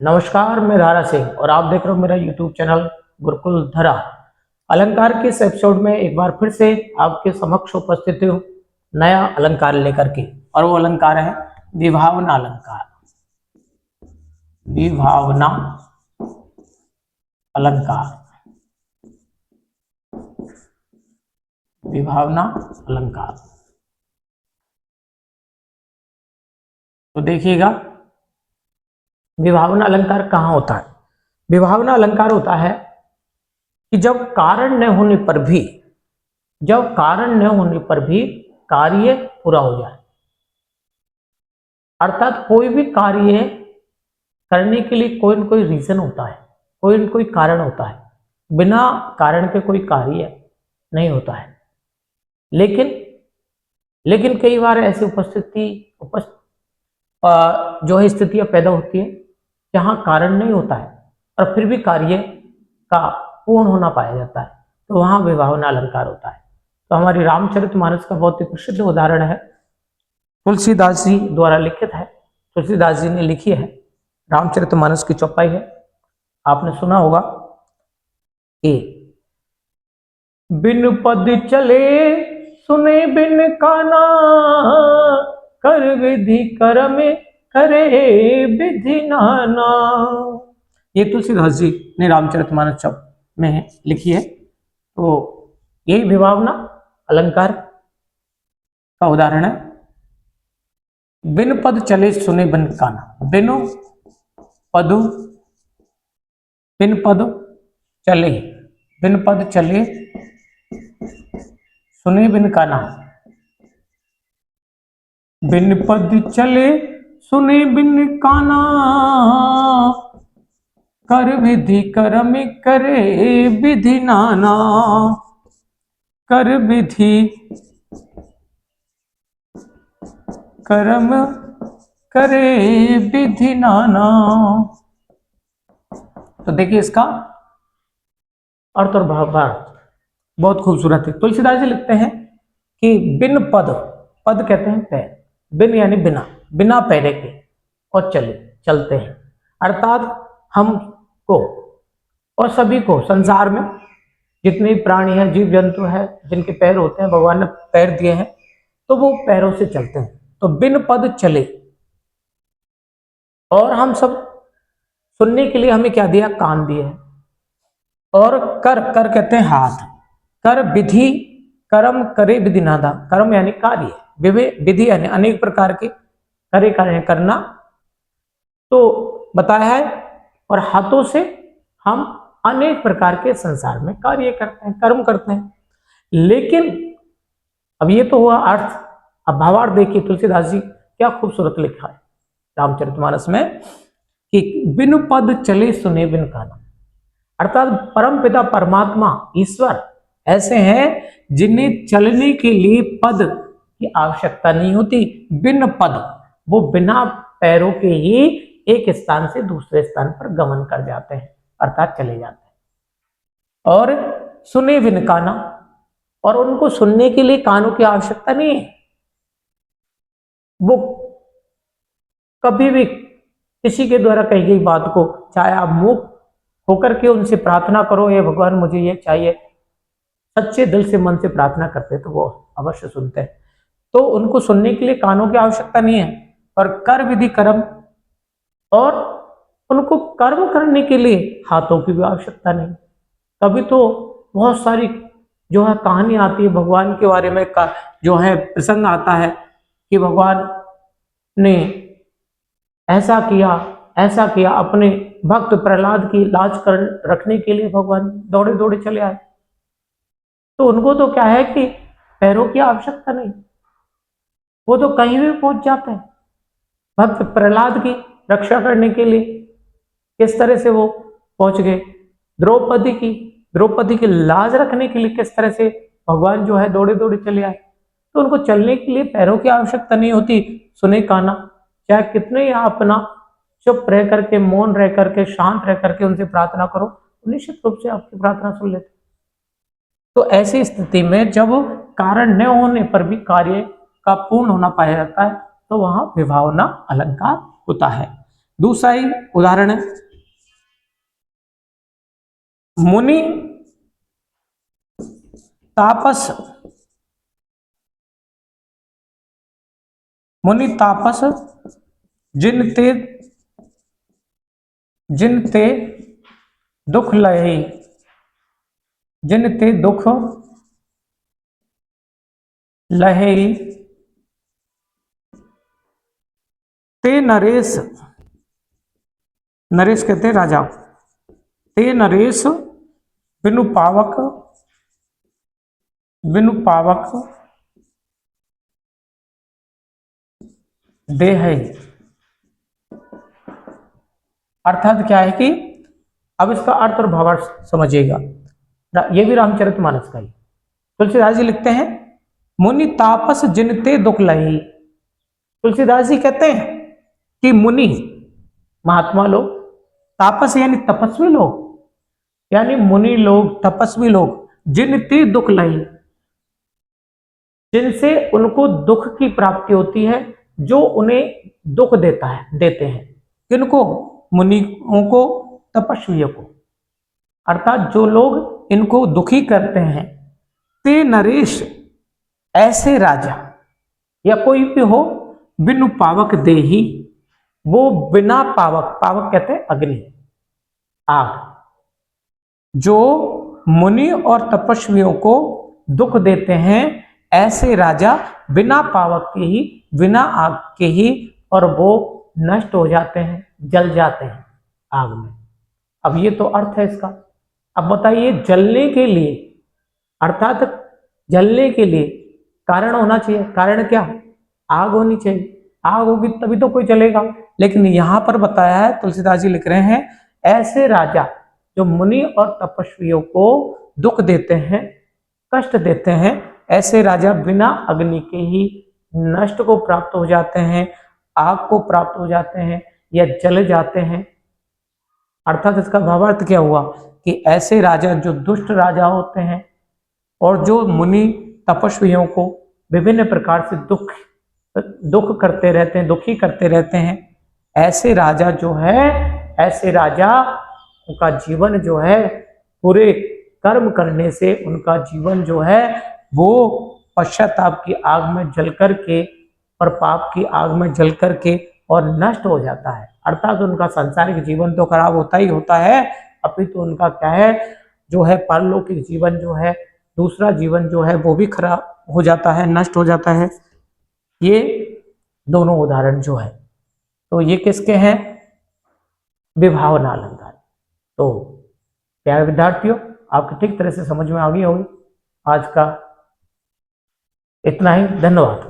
नमस्कार, मैं रारा सिंह और आप देख रहे हो मेरा यूट्यूब चैनल गुरुकुल धरा। अलंकार के इस एपिसोड में एक बार फिर से आपके समक्ष उपस्थित हूँ नया अलंकार लेकर के, और वो अलंकार है विभावना अलंकार। विभावना अलंकार, विभावना अलंकार। तो देखिएगा, विभावना अलंकार कहाँ होता है। विभावना अलंकार होता है कि जब कारण न होने पर भी कार्य पूरा हो जाए। अर्थात कोई भी कार्य करने के लिए कोई न कोई रीजन होता है, कोई न कोई कारण होता है। बिना कारण के कोई कार्य नहीं होता है। लेकिन कई बार ऐसी जो है स्थितियां पैदा होती है जहां कारण नहीं होता है और फिर भी कार्य का पूर्ण होना पाया जाता है, तो वहां विभावना अलंकार होता है। तो हमारी रामचरितमानस का बहुत ही प्रसिद्ध उदाहरण है, तुलसीदास जी द्वारा लिखित है। तुलसीदास जी ने लिखी है, रामचरितमानस की चौपाई है। आपने सुना होगा कि बिन पद चले सुने बिन काना, कर विधि कर्म करे विधि नाना। ये तुलसीदास जी ने रामचरितमानस में लिखी है। तो यही विभावना अलंकार का उदाहरण है। बिन पद चले सुने बिन काना, बिन पद चले सुने बिन काना। बिन पद चले सुने बिन काना, कर विधि कर्म करे विधि नाना। कर विधि कर्म करे विधि नाना। तो देखिए, इसका अर्थ और भाव बहुत खूबसूरत है। तुलसीदास जी लिखते हैं कि बिन पद कहते हैं पैर, बिन यानी बिना पैरे के, और चलते हैं। अर्थात हमको और सभी को, संसार में जितने प्राणी हैं, जीव जंतु हैं, जिनके पैर होते हैं, भगवान ने पैर दिए हैं, तो वो पैरों से चलते हैं। तो बिन पद चले, और हम सब सुनने के लिए हमें क्या दिया? कान दिए हैं। और कर कहते हैं हाथ। कर विधि कर्म करे विधि नादा। कर्म यानी कार्य, विधि यानी अनेक प्रकार के कार्य करना, तो बताया है। और हाथों से हम अनेक प्रकार के संसार में कार्य करते हैं, कर्म करते हैं। लेकिन अब ये तो हुआ अर्थ। अब भावार्थ देखिए, तुलसीदास जी क्या खूबसूरत लिखा है रामचरितमानस में कि बिन पद चले सुने बिन काना। अर्थात परम पिता परमात्मा ईश्वर ऐसे हैं जिन्हें चलने के लिए पद की आवश्यकता नहीं होती। बिन पद, वो बिना पैरों के ही एक स्थान से दूसरे स्थान पर गमन कर जाते हैं, अर्थात चले जाते हैं। और सुने बिन काना, और उनको सुनने के लिए कानों की आवश्यकता नहीं है। वो कभी भी किसी के द्वारा कही गई बात को, चाहे आप मुख होकर के उनसे प्रार्थना करो, ये भगवान मुझे ये चाहिए, सच्चे दिल से मन से प्रार्थना करते तो वो अवश्य सुनते हैं। तो उनको सुनने के लिए कानों की आवश्यकता नहीं है। और कर विधि कर्म, और उनको कर्म करने के लिए हाथों की भी आवश्यकता नहीं। कभी तो बहुत सारी जो है कहानी आती है भगवान के बारे में, का जो है प्रसंग आता है कि भगवान ने ऐसा किया, अपने भक्त प्रहलाद की लाज कर रखने के लिए भगवान दौड़े दौड़े चले आए। तो उनको तो क्या है कि पैरों की आवश्यकता नहीं, वो तो कहीं भी पहुंच जाते हैं। भक्त प्रहलाद की रक्षा करने के लिए किस तरह से वो पहुंच गए, द्रौपदी की लाज रखने के लिए किस तरह से भगवान जो है दौड़े दौड़े चले आए। तो उनको चलने के लिए पैरों की आवश्यकता नहीं होती। सुने काना, चाहे कितने ही अपना चुप रह करके, मौन रह करके, शांत रह करके उनसे प्रार्थना करो, निश्चित रूप से आपकी प्रार्थना सुन लेते। तो ऐसी स्थिति में जब कारण न होने पर भी कार्य का पूर्ण होना पाया जाता है, तो वहां विभावना अलंकार होता है। दूसरा ही उदाहरण है, मुनि तापस, मुनि तापस जिनते जिनते दुख लहे, जिनते दुख लहे ते नरेश, नरेश कहते हैं राजा, ते नरेश बिनु पावक, बिनु पावक देह। अर्थात क्या है कि अब इसका अर्थ और भावार्थ समझिएगा, ये भी रामचरितमानस का ही। तुलसीदास जी लिखते हैं, मुनि तापस जिनते दुख लही। तुलसीदास जी कहते हैं कि मुनि महात्मा लोग, तापस यानी तपस्वी लोग, यानी मुनि लोग, तपस्वी लोग, जिनते दुख लही, जिनसे उनको दुख की प्राप्ति होती है, जो उन्हें दुख देता है, देते हैं। किनको? मुनियों को, तपस्वियों को। अर्थात जो लोग इनको दुखी करते हैं, ते नरेश, ऐसे राजा या कोई भी हो, बिनु पावक देही, वो बिना पावक, पावक कहते हैं अग्नि, आग, जो मुनि और तपस्वियों को दुख देते हैं, ऐसे राजा बिना पावक के ही, बिना आग के ही, और वो नष्ट हो जाते हैं, जल जाते हैं आग में। अब ये तो अर्थ है इसका। अब बताइए, जलने के लिए, अर्थात जलने के लिए कारण होना चाहिए। कारण क्या? आग होनी चाहिए। आग होगी तभी तो कोई जलेगा। लेकिन यहां पर बताया है, तुलसीदास जी लिख रहे हैं, ऐसे राजा जो मुनि और तपस्वियों को दुख देते हैं, कष्ट देते हैं, ऐसे राजा बिना अग्नि के ही नष्ट को प्राप्त हो जाते हैं, आग को प्राप्त हो जाते हैं या जल जाते हैं। अर्थात इसका भावार्थ क्या हुआ कि ऐसे राजा जो दुष्ट राजा होते हैं और जो मुनि तपस्वियों को विभिन्न प्रकार से दुख करते रहते हैं, दुखी करते रहते हैं, ऐसे राजा जो है, ऐसे राजा उनका जीवन जो है पूरे कर्म करने से उनका जीवन जो है वो पश्चाताप की आग में जल करके और पाप की आग में जल करके और नष्ट हो जाता है। अर्थात उनका सांसारिक जीवन तो खराब होता ही होता है, अपितु उनका क्या है, जो है पारलौकिक जीवन जो है, दूसरा जीवन जो है वो भी खराब हो जाता है, नष्ट हो जाता है। ये दोनों उदाहरण जो है, तो ये किसके हैं? विभावना अलंकार। तो प्यारे विद्यार्थियों, आपको ठीक तरह से समझ में आ गई होगी। आज का इतना ही, धन्यवाद।